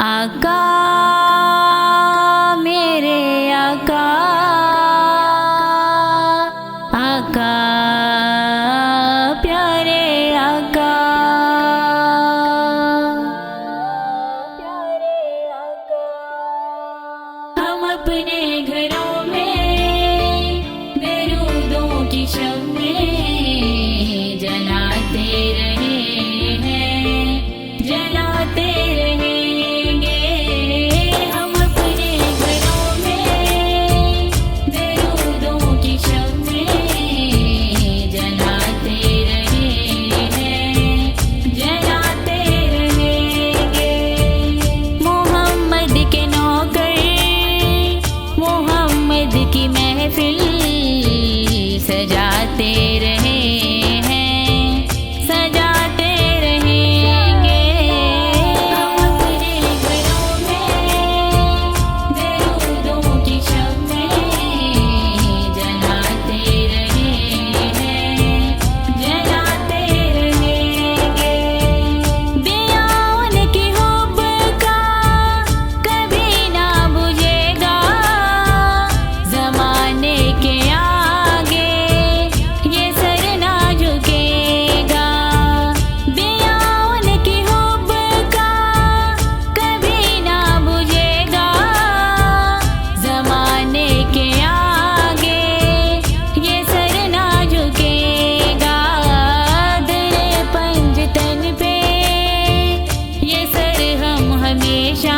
आका मेरे आका, आका प्यारे आका, प्यारे आका। हम अपने घरों में दरूदों की शम्में जलाते रहे हैं, जलाते रहेंगे। हम अपने घरों में दरूदों की शम्में जलाते रहे हैं, जलाते रहेंगे। मोहम्मद के नौकर मोहम्मद की महफिल सजाते रहे हैं, सजाते रहेंगे। हम अपने घरों में दरूदों की शम्में जलाते रहे हैं, जलाते रहेंगे। दिया उनकी हुब का कभी ना बुझेगा, ज़माने के आगे ये सर ना झुकेगा। दिया उनकी हुब का कभी ना बुझेगा, ज़माने के आगे ये सर ना झुकेगा। दरे पंजतन पे ये सर हम हमेशा